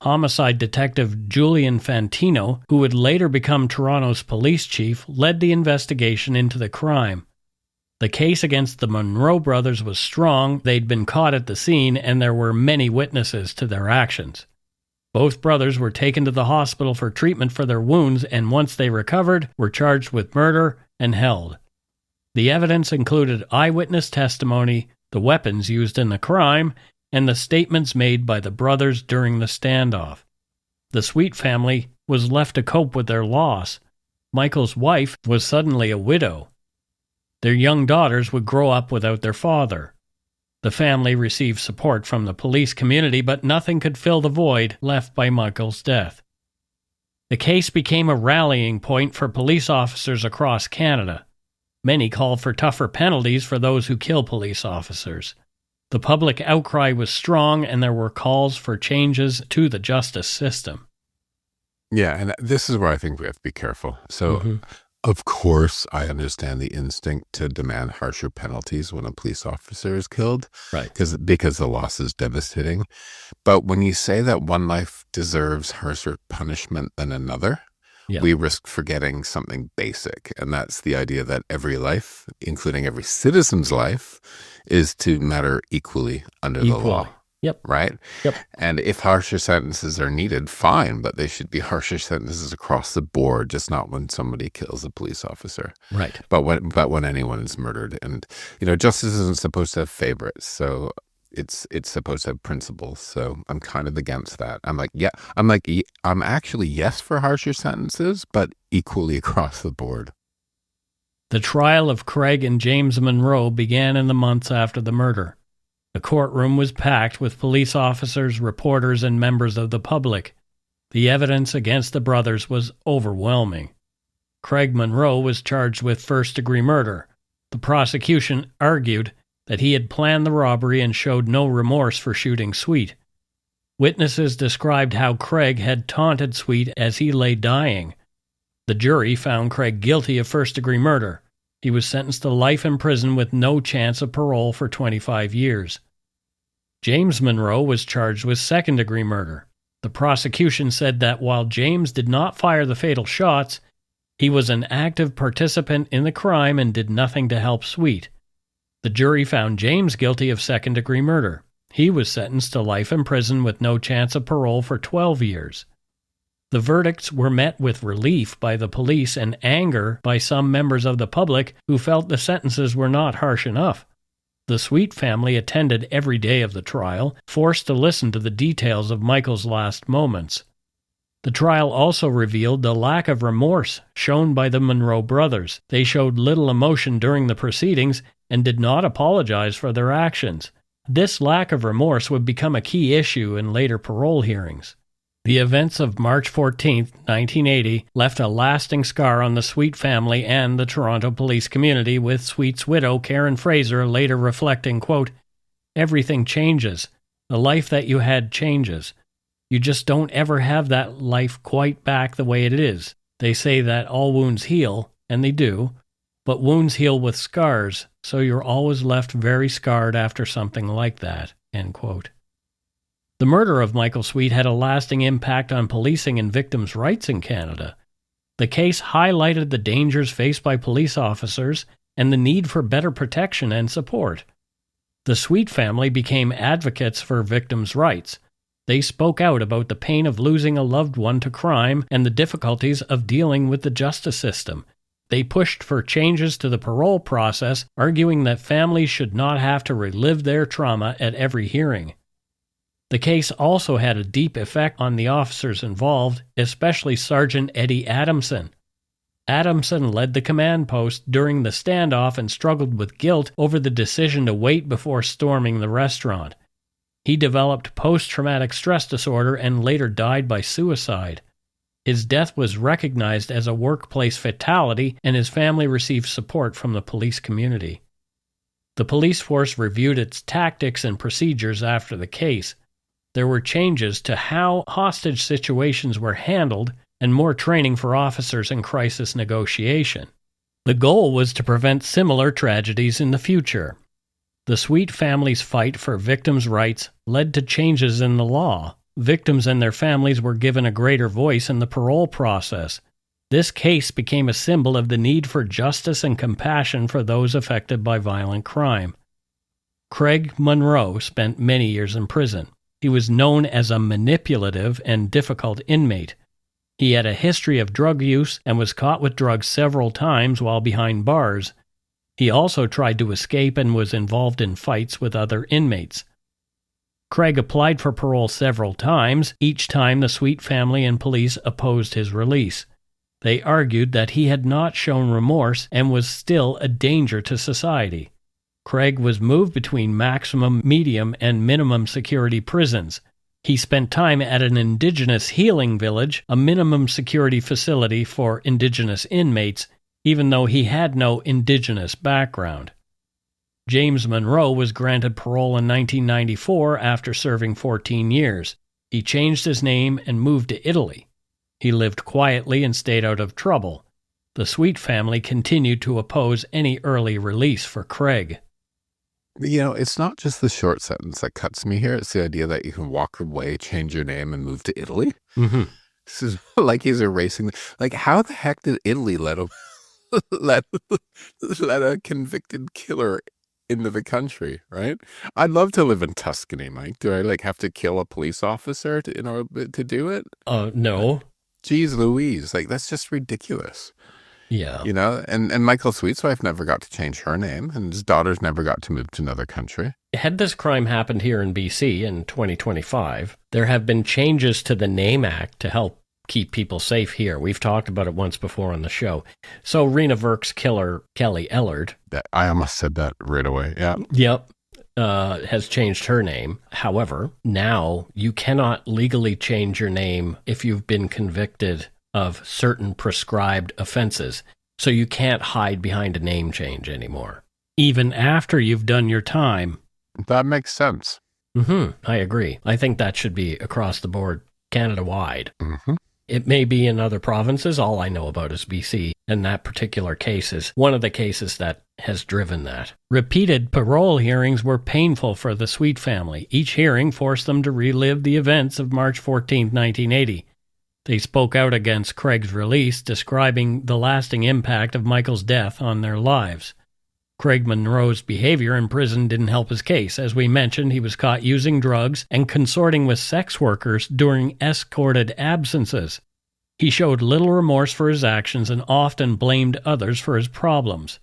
Homicide detective Julian Fantino, who would later become Toronto's police chief, led the investigation into the crime. The case against the Munro brothers was strong, they'd been caught at the scene, and there were many witnesses to their actions. Both brothers were taken to the hospital for treatment for their wounds, and once they recovered, were charged with murder and held. The evidence included eyewitness testimony, the weapons used in the crime, and the statements made by the brothers during the standoff. The Sweet family was left to cope with their loss. Michael's wife was suddenly a widow. Their young daughters would grow up without their father. The family received support from the police community, but nothing could fill the void left by Michael's death. The case became a rallying point for police officers across Canada. Many called for tougher penalties for those who kill police officers. The public outcry was strong, and there were calls for changes to the justice system. Yeah, and this is where I think we have to be careful. So, of course, I understand the instinct to demand harsher penalties when a police officer is killed, Right? because the loss is devastating. But when you say that one life deserves harsher punishment than another, we risk forgetting something basic, and that's the idea that every life, including every citizen's life, is to matter equally under the law. Yep. Right? Yep. And if harsher sentences are needed, fine, but they should be harsher sentences across the board, just not when somebody kills a police officer. Right. But when anyone is murdered. And, justice isn't supposed to have favorites. So it's supposed to have principles. So I'm kind of against that. I'm actually yes for harsher sentences, but equally across the board. The trial of Craig and James Munro began in the months after the murder. The courtroom was packed with police officers, reporters, and members of the public. The evidence against the brothers was overwhelming. Craig Munro was charged with first-degree murder. The prosecution argued that he had planned the robbery and showed no remorse for shooting Sweet. Witnesses described how Craig had taunted Sweet as he lay dying. The jury found Craig guilty of first-degree murder. He was sentenced to life in prison with no chance of parole for 25 years. James Munro was charged with second-degree murder. The prosecution said that while James did not fire the fatal shots, he was an active participant in the crime and did nothing to help Sweet. The jury found James guilty of second-degree murder. He was sentenced to life in prison with no chance of parole for 12 years. The verdicts were met with relief by the police and anger by some members of the public who felt the sentences were not harsh enough. The Sweet family attended every day of the trial, forced to listen to the details of Michael's last moments. The trial also revealed the lack of remorse shown by the Munro brothers. They showed little emotion during the proceedings and did not apologize for their actions. This lack of remorse would become a key issue in later parole hearings. The events of March 14, 1980, left a lasting scar on the Sweet family and the Toronto police community, with Sweet's widow, Karen Fraser, later reflecting, quote, "Everything changes. The life that you had changes. You just don't ever have that life quite back the way it is. They say that all wounds heal, and they do, but wounds heal with scars, so you're always left very scarred after something like that," end quote. The murder of Michael Sweet had a lasting impact on policing and victims' rights in Canada. The case highlighted the dangers faced by police officers and the need for better protection and support. The Sweet family became advocates for victims' rights. They spoke out about the pain of losing a loved one to crime and the difficulties of dealing with the justice system. They pushed for changes to the parole process, arguing that families should not have to relive their trauma at every hearing. The case also had a deep effect on the officers involved, especially Sergeant Eddie Adamson. Adamson led the command post during the standoff and struggled with guilt over the decision to wait before storming the restaurant. He developed post-traumatic stress disorder and later died by suicide. His death was recognized as a workplace fatality, and his family received support from the police community. The police force reviewed its tactics and procedures after the case. There were changes to how hostage situations were handled and more training for officers in crisis negotiation. The goal was to prevent similar tragedies in the future. The Sweet family's fight for victims' rights led to changes in the law. Victims and their families were given a greater voice in the parole process. This case became a symbol of the need for justice and compassion for those affected by violent crime. Craig Munro spent many years in prison. He was known as a manipulative and difficult inmate. He had a history of drug use and was caught with drugs several times while behind bars. He also tried to escape and was involved in fights with other inmates. Craig applied for parole several times. Each time the Sweet family and police opposed his release. They argued that he had not shown remorse and was still a danger to society. Craig was moved between maximum, medium, and minimum security prisons. He spent time at an Indigenous healing village, a minimum security facility for Indigenous inmates, even though he had no Indigenous background. James Munro was granted parole in 1994 after serving 14 years. He changed his name and moved to Italy. He lived quietly and stayed out of trouble. The Sweet family continued to oppose any early release for Craig. You know, it's not just the short sentence that cuts me here. It's the idea that you can walk away, change your name, and move to Italy. Mm-hmm. This is like he's erasing. Like, how the heck did Italy let a convicted killer into the country, right? I'd love to live in Tuscany, Mike. Do I have to kill a police officer in order to do it? No. Jeez Louise, that's just ridiculous. Yeah. You know, and Michael Sweet's wife never got to change her name, and his daughters never got to move to another country. Had this crime happened here in BC in 2025, there have been changes to the Name Act to help keep people safe here. We've talked about it once before on the show. So Rena Verk's killer, Kelly Ellard. I almost said that right away. Yeah. Yep. Has changed her name. However, now you cannot legally change your name if you've been convicted of certain prescribed offenses. So you can't hide behind a name change anymore. Even after you've done your time. That makes sense. I agree. I think that should be across the board, Canada-wide. Mm-hmm. It may be in other provinces. All I know about is BC, and that particular case is one of the cases that has driven that. Repeated parole hearings were painful for the Sweet family. Each hearing forced them to relive the events of March 14, 1980. They spoke out against Craig's release, describing the lasting impact of Michael's death on their lives. Craig Munro's behavior in prison didn't help his case. As we mentioned, he was caught using drugs and consorting with sex workers during escorted absences. He showed little remorse for his actions and often blamed others for his problems.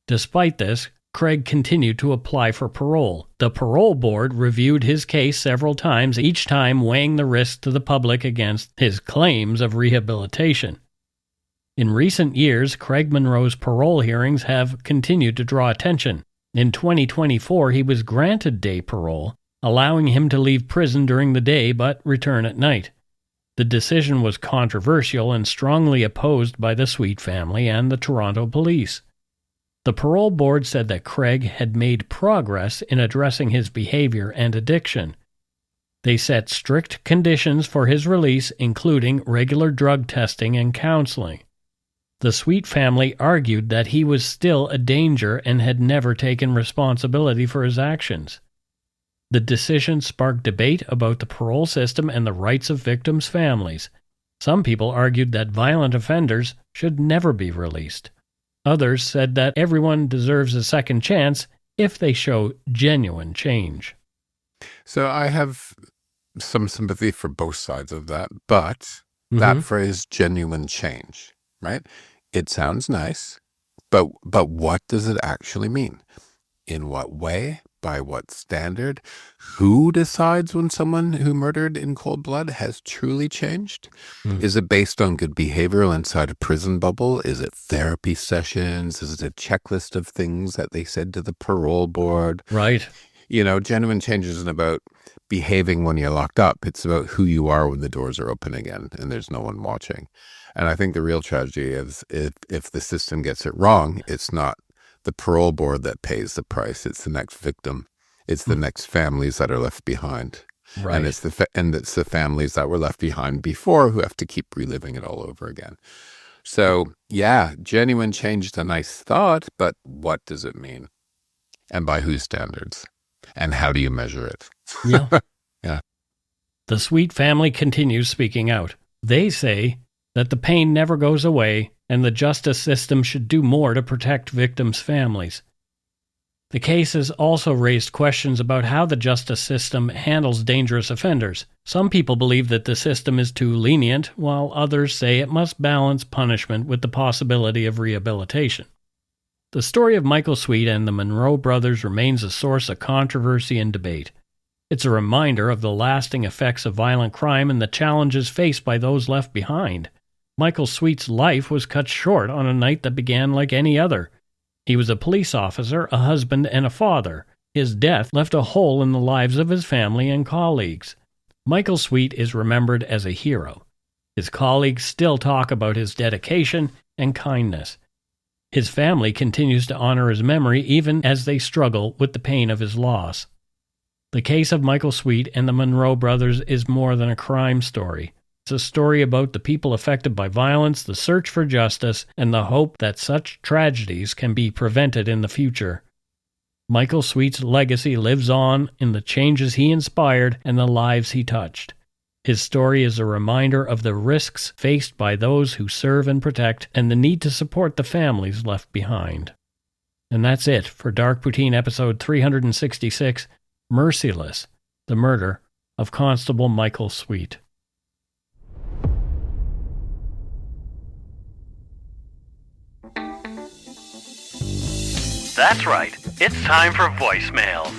Despite this, Craig continued to apply for parole. The parole board reviewed his case several times, each time weighing the risk to the public against his claims of rehabilitation. In recent years, Craig Munro's parole hearings have continued to draw attention. In 2024, he was granted day parole, allowing him to leave prison during the day but return at night. The decision was controversial and strongly opposed by the Sweet family and the Toronto police. The parole board said that Craig had made progress in addressing his behavior and addiction. They set strict conditions for his release, including regular drug testing and counseling. The Sweet family argued that he was still a danger and had never taken responsibility for his actions. The decision sparked debate about the parole system and the rights of victims' families. Some people argued that violent offenders should never be released. Others said that everyone deserves a second chance if they show genuine change. So I have some sympathy for both sides of that, but that phrase, genuine change, right? It sounds nice, but what does it actually mean? In what way? By what standard? Who decides when someone who murdered in cold blood has truly changed? Is it based on good behavior inside a prison bubble? Is it therapy sessions? Is it a checklist of things that they said to the parole board? Right. You know, genuine change isn't about behaving when you're locked up. It's about who you are when the doors are open again and there's no one watching. And I think the real tragedy is if the system gets it wrong, it's not the parole board that pays the price. It's the next victim. It's the next families that are left behind. Right. And it's the families that were left behind before who have to keep reliving it all over again. So yeah, genuine change is a nice thought, but what does it mean? And by whose standards? And how do you measure it? Yeah. Yeah. The Sweet family continues speaking out. They say that the pain never goes away and the justice system should do more to protect victims' families. The case has also raised questions about how the justice system handles dangerous offenders. Some people believe that the system is too lenient, while others say it must balance punishment with the possibility of rehabilitation. The story of Michael Sweet and the Munro brothers remains a source of controversy and debate. It's a reminder of the lasting effects of violent crime and the challenges faced by those left behind. Michael Sweet's life was cut short on a night that began like any other. He was a police officer, a husband, and a father. His death left a hole in the lives of his family and colleagues. Michael Sweet is remembered as a hero. His colleagues still talk about his dedication and kindness. His family continues to honor his memory even as they struggle with the pain of his loss. The case of Michael Sweet and the Munro brothers is more than a crime story. It's a story about the people affected by violence, the search for justice, and the hope that such tragedies can be prevented in the future. Michael Sweet's legacy lives on in the changes he inspired and the lives he touched. His story is a reminder of the risks faced by those who serve and protect and the need to support the families left behind. And that's it for Dark Poutine episode 366, Merciless, the murder of Constable Michael Sweet. That's right, it's time for voicemails.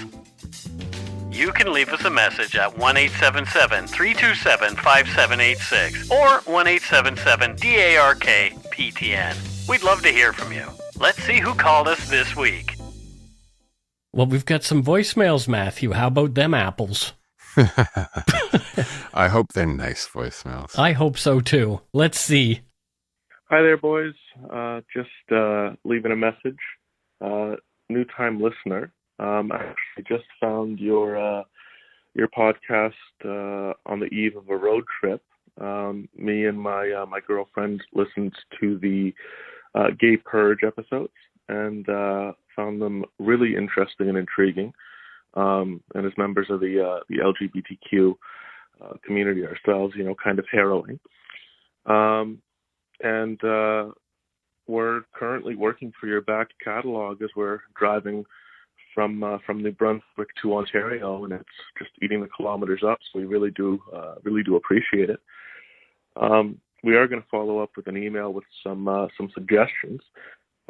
You can leave us a message at 1-877-327-5786 or 1-877-DARK-PTN. We'd love to hear from you. Let's see who called us this week. Well, we've got some voicemails, Matthew. How about them apples? I hope they're nice voicemails. I hope so, too. Let's see. Hi there, boys. Just leaving a message. New time listener. I actually just found your podcast on the eve of a road trip. Me and my girlfriend listened to the Gay Purge episodes and found them really interesting and intriguing. And as members of the LGBTQ community ourselves, kind of harrowing. And we're currently working through your back catalog as we're driving from New Brunswick to Ontario, and it's just eating the kilometers up. So we really do appreciate it. We are going to follow up with an email with some suggestions,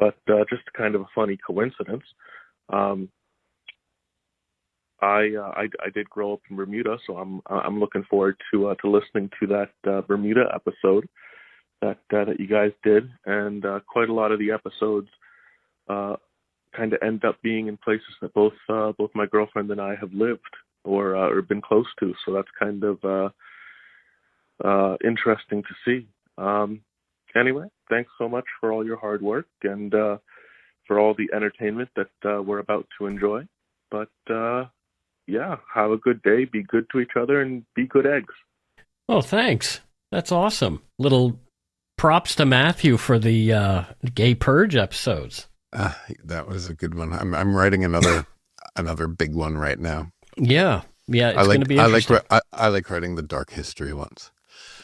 but just kind of a funny coincidence. I did grow up in Bermuda, so I'm looking forward to listening to that Bermuda episode that you guys did, and quite a lot of the episodes kind of end up being in places that both my girlfriend and I have lived or been close to. So that's kind of interesting to see. Anyway, thanks so much for all your hard work and for all the entertainment that we're about to enjoy. But yeah, have a good day, be good to each other, and be good eggs. Oh, thanks. That's awesome. Little props to Matthew for the Gay Purge episodes. That was a good one. I'm writing another big one right now. Yeah. It's going to be interesting. I like writing the dark history ones.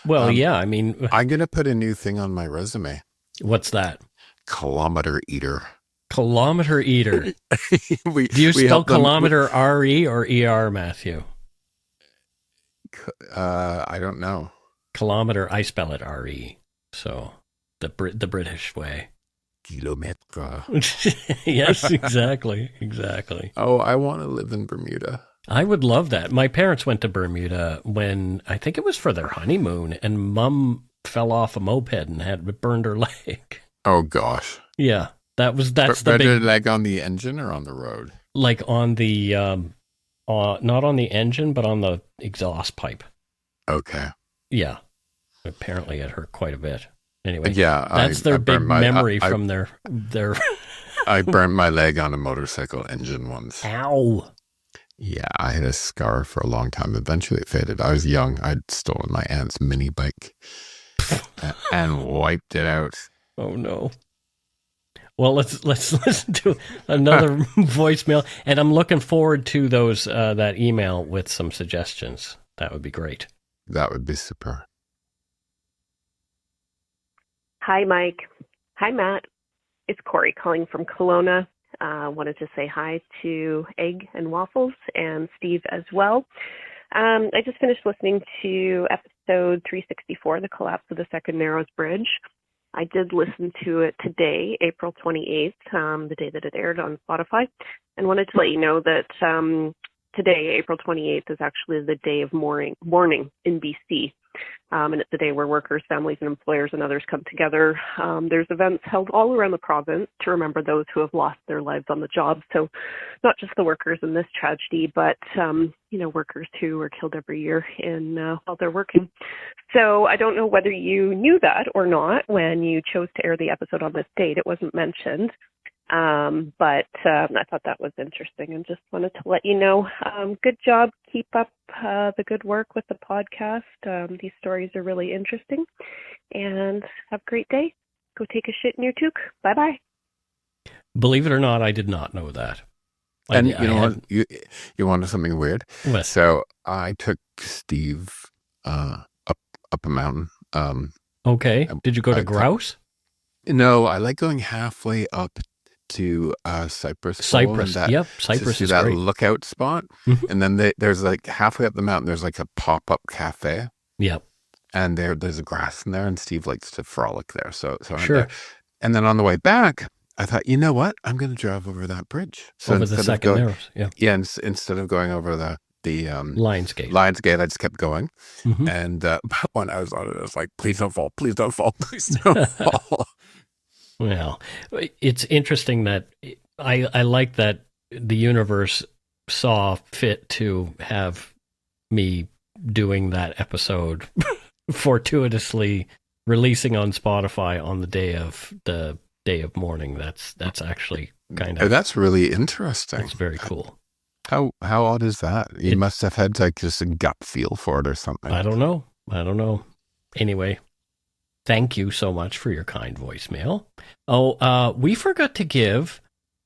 Well, yeah, I mean... I'm going to put a new thing on my resume. What's that? Kilometer eater. Kilometer eater. Do you spell kilometer R-E or E-R, Matthew? I don't know. Kilometer, I spell it R-E. So, the British way. Kilometre. Yes, exactly. Oh, I want to live in Bermuda. I would love that. My parents went to Bermuda when, I think it was for their honeymoon, and Mom fell off a moped and had burned her leg. Oh, gosh. Yeah, that's the big... Burned her leg on the engine or on the road? Like on the, not on the engine, but on the exhaust pipe. Okay. Yeah. Apparently it hurt quite a bit. Anyway, yeah, that's their big memory from their... I burned my leg on a motorcycle engine once. Ow. Yeah, I had a scar for a long time. Eventually it faded. I was young. I'd stolen my aunt's mini bike and wiped it out. Oh, no. Well, let's listen to another voicemail, and I'm looking forward to those that email with some suggestions. That would be great. That would be super. Hi, Mike. Hi, Matt. It's Corey calling from Kelowna. Wanted to say hi to Egg and Waffles and Steve as well. I just finished listening to episode 364, The Collapse of the Second Narrows Bridge. I did listen to it today, April 28th, the day that it aired on Spotify, and wanted to let you know that today, April 28th, is actually the day of mourning in BC. And it's a day where workers, families, and employers and others come together. There's events held all around the province to remember those who have lost their lives on the job. So not just the workers in this tragedy, but, workers who are killed every year while they're working. So I don't know whether you knew that or not when you chose to air the episode on this date. It wasn't mentioned. But I thought that was interesting and just wanted to let you know. Good job. Keep up the good work with the podcast. These stories are really interesting. And have a great day. Go take a shit in your toque. Bye-bye. Believe it or not, I did not know that. And you know what? You wanted something weird? What? So I took Steve up a mountain. Okay. Did you go to Grouse? No, I like going halfway up to Cypress. Cypress, yep. Cypress is that great. Lookout spot. Mm-hmm. And then there's like halfway up the mountain, there's like a pop-up cafe. Yep. And there's a grass in there, and Steve likes to frolic there. So I'm sure. there. And then on the way back, I thought, you know what? I'm going to drive over that bridge. So over the second Narrows, instead of going over the Lionsgate. I just kept going. Mm-hmm. And when I was on it, I was like, please don't fall, please don't fall, please don't fall. Well, it's interesting that I like that the universe saw fit to have me doing that episode fortuitously releasing on Spotify on the day of mourning. That's actually kind of... That's really interesting. It's very cool. How odd is that? You must have had like just a gut feel for it or something. I don't know. Anyway, thank you so much for your kind voicemail. Oh, we forgot to give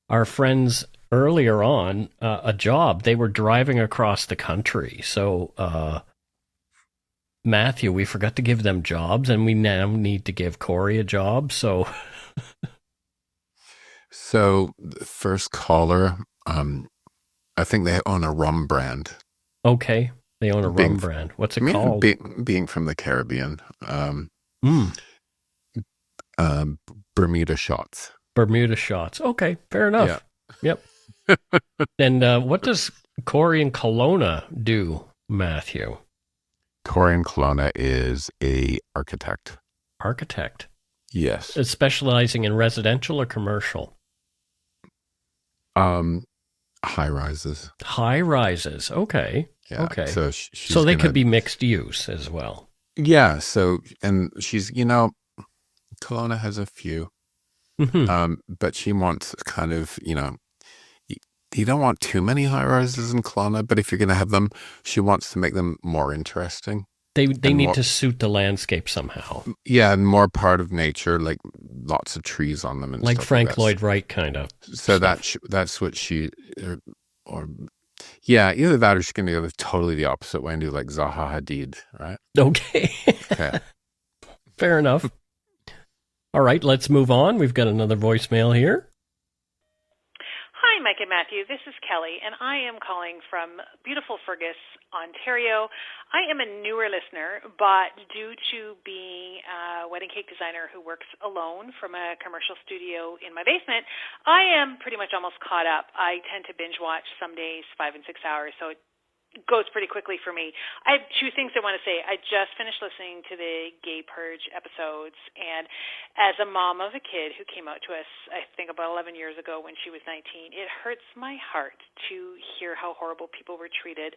our friends earlier on a job. They were driving across the country. So, Matthew, we forgot to give them jobs, and we now need to give Corey a job. So, the first caller, I think they own a rum brand. Okay, they own a rum brand. What's it called? Being from the Caribbean, Bermuda shots. Bermuda shots. Okay, fair enough. Yeah. Yep. And what does Corey in Kelowna do, Matthew? Corey in Kelowna is a architect. Architect? Yes. Specializing in residential or commercial? High rises. High rises. Okay. Yeah. Okay. So they could be mixed use as well. Yeah. So, and she's, Kelowna has a few, but she wants kind of, you don't want too many high rises in Kelowna, but if you're going to have them, she wants to make them more interesting. They need to suit the landscape somehow. Yeah, and more part of nature, like lots of trees on them, and like stuff Frank like Lloyd Wright kind of. So that's what she, or either that or she's going to go totally the opposite way and do like Zaha Hadid, right? Okay. Fair enough. All right, let's move on. We've got another voicemail here. Hi, Mike and Matthew. This is Kelly, and I am calling from beautiful Fergus, Ontario. I am a newer listener, but due to being a wedding cake designer who works alone from a commercial studio in my basement, I am pretty much almost caught up. I tend to binge watch some days 5 and 6 hours, so it goes pretty quickly for me. I have two things I want to say. I just finished listening to the Gay Purge episodes, and as a mom of a kid who came out to us, I think about 11 years ago when she was 19, it hurts my heart to hear how horrible people were treated.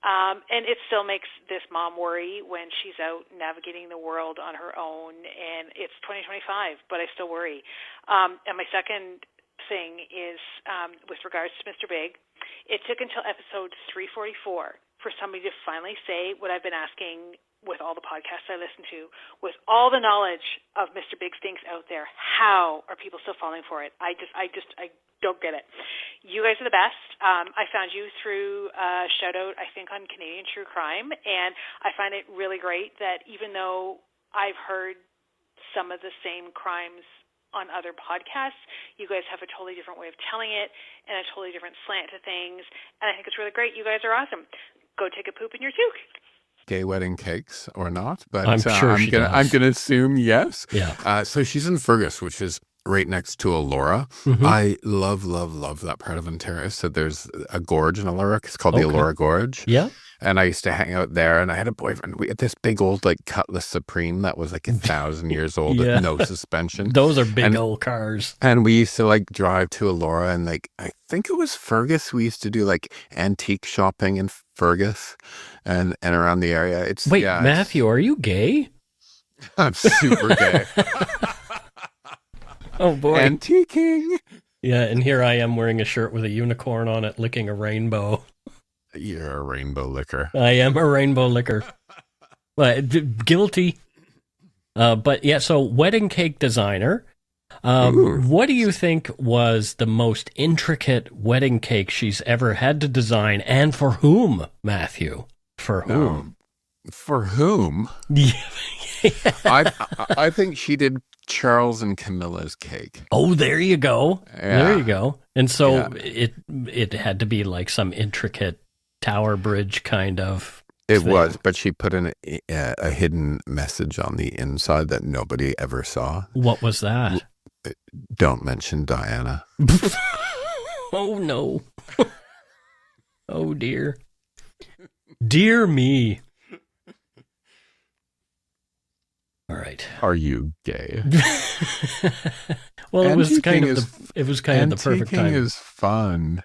And it still makes this mom worry when she's out navigating the world on her own, and it's 2025, but I still worry. And my second thing is with regards to Mr. Big. It took until episode 344 for somebody to finally say what I've been asking with all the podcasts I listen to. With all the knowledge of Mr. Big Stinks out there, how are people still falling for it? I don't get it. You guys are the best. I found you through a shout-out, I think, on Canadian True Crime, and I find it really great that even though I've heard some of the same crimes on other podcasts, you guys have a totally different way of telling it and a totally different slant to things, and I think it's really great. You guys are awesome. Go take a poop in your toque. Gay wedding cakes or not, but I'm sure I'm gonna assume yes. Yeah. So she's in Fergus, which is right next to Elora. Mm-hmm. I love that part of Ontario. So there's a gorge in Elora. It's called the Elora Gorge. Yeah. And I used to hang out there, and I had a boyfriend. We had this big old like Cutlass Supreme that was like 1,000 years old with no suspension. Those are big old cars. And we used to like drive to Elora, and like I think it was Fergus. We used to do like antique shopping in Fergus and around the area. Wait, Matthew, are you gay? I'm super gay. Oh boy, antiquing. Yeah, and here I am wearing a shirt with a unicorn on it, licking a rainbow. You're a rainbow licker. I am a rainbow licker. Guilty. But yeah, so wedding cake designer. What do you think was the most intricate wedding cake she's ever had to design, and for whom, Matthew? For whom? For whom? I think she did Charles and Camilla's cake. Oh, there you go. Yeah. There you go. And so it had to be like some intricate Tower Bridge kind of It thing. was, but she put in a hidden message on the inside that nobody ever saw. What was that? Don't mention Diana. Oh, no. Oh, dear. Dear me. All right. Are you gay? Well, it was kind of the perfect time. Antiquing is fun.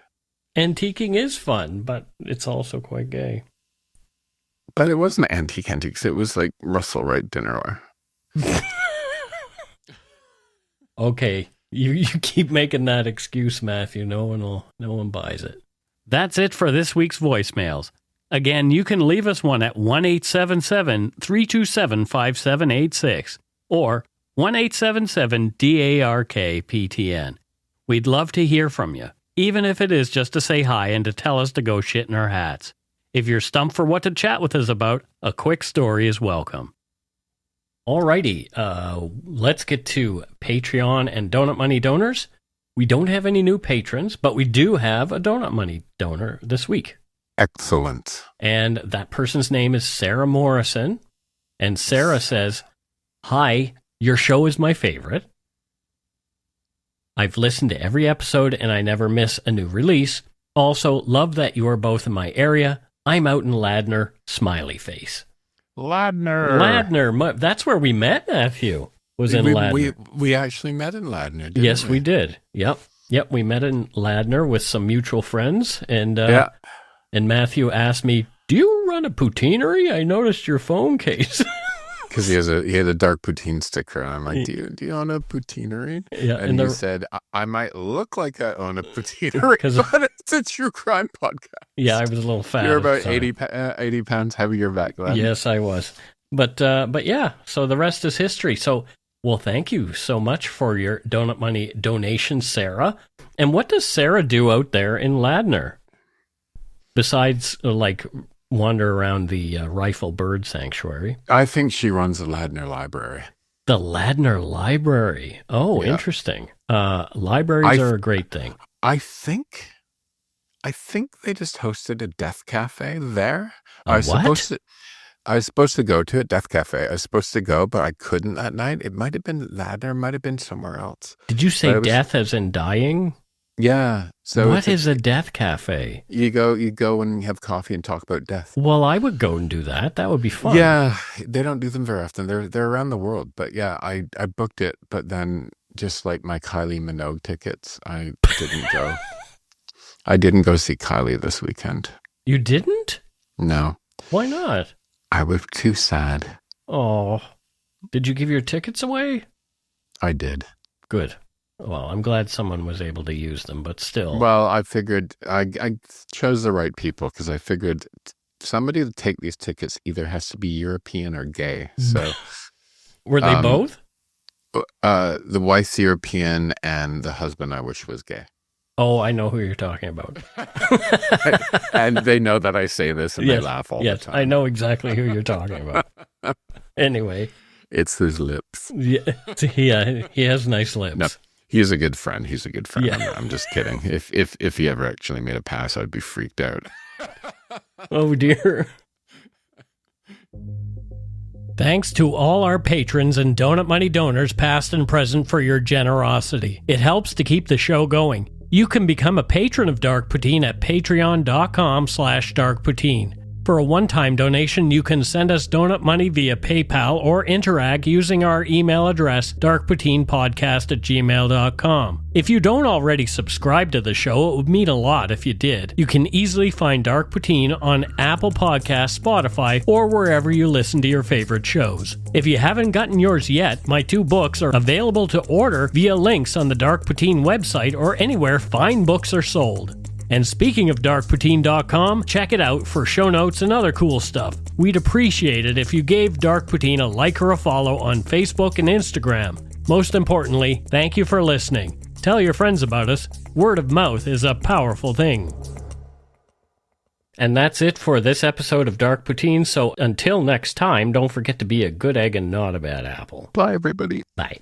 Antiquing is fun, but it's also quite gay. But it wasn't antiques. It was like Russell Wright dinnerware. Okay. You keep making that excuse, Matthew. No one buys it. That's it for this week's voicemails. Again, you can leave us one at 1-877-327-5786 or 1-877-DARK-PTN. We'd love to hear from you, even if it is just to say hi and to tell us to go shit in our hats. If you're stumped for what to chat with us about, a quick story is welcome. Alrighty, let's get to Patreon and Donut Money donors. We don't have any new patrons, but we do have a Donut Money donor this week. Excellent. And that person's name is Sarah Morrison. And Sarah says, "Hi, your show is my favorite. I've listened to every episode and I never miss a new release. Also, love that you are both in my area. I'm out in Ladner, smiley face." Ladner. That's where we met, Matthew. Was in Ladner. We actually met in Ladner, didn't we? Yes, we did. Yep, we met in Ladner with some mutual friends. And and Matthew asked me, "Do you run a poutineery? I noticed your phone case." Because he had a dark poutine sticker, and I'm like, "Do you own a poutinery?" Yeah, and he said, "I might look like I own a poutinery, but it's a true crime podcast." Yeah, I was a little fat. You're about 80 pounds heavier back then. Yes, I was. But yeah, so the rest is history. So, well, thank you so much for your Donut Money donation, Sarah. And what does Sarah do out there in Ladner? Besides, wander around the Rifle Bird Sanctuary. I think she runs the Ladner Library. The Ladner Library. Oh, yeah. Interesting. Libraries are a great thing. I think they just hosted a death cafe there. I was supposed to go to a death cafe. I was supposed to go, but I couldn't that night. It might have been Ladner, might have been somewhere else. Did you say death as in dying? Yeah. So what is a death cafe? You go and you have coffee and talk about death. Well, I would go and do that. That would be fun. Yeah, they don't do them very often. They're around the world. But yeah, I booked it, but then just like my Kylie Minogue tickets, I didn't go. I didn't go see Kylie this weekend. You didn't? No. Why not? I was too sad. Oh. Did you give your tickets away? I did. Good. Well, I'm glad someone was able to use them, but still. Well, I figured I chose the right people because I figured somebody to take these tickets either has to be European or gay. So, were they both? The wife's European and the husband I wish was gay. Oh, I know who you're talking about. And they know that I say this and they laugh all the time. I know exactly who you're talking about. Anyway. It's his lips. Yeah, he has nice lips. No. He's a good friend. Yeah. I'm just kidding. If he ever actually made a pass, I'd be freaked out. Oh, dear. Thanks to all our patrons and Donut Money donors, past and present, for your generosity. It helps to keep the show going. You can become a patron of Dark Poutine at patreon.com/darkpoutine. For a one-time donation, you can send us donut money via PayPal or interact using our email address, darkpoutinepodcast@gmail.com. If you don't already subscribe to the show, it would mean a lot if you did. You can easily find Dark Poutine on Apple Podcasts, Spotify, or wherever you listen to your favorite shows. If you haven't gotten yours yet, my 2 books are available to order via links on the Dark Poutine website or anywhere fine books are sold. And speaking of darkpoutine.com, check it out for show notes and other cool stuff. We'd appreciate it if you gave Dark Poutine a like or a follow on Facebook and Instagram. Most importantly, thank you for listening. Tell your friends about us. Word of mouth is a powerful thing. And that's it for this episode of Dark Poutine. So until next time, don't forget to be a good egg and not a bad apple. Bye, everybody. Bye.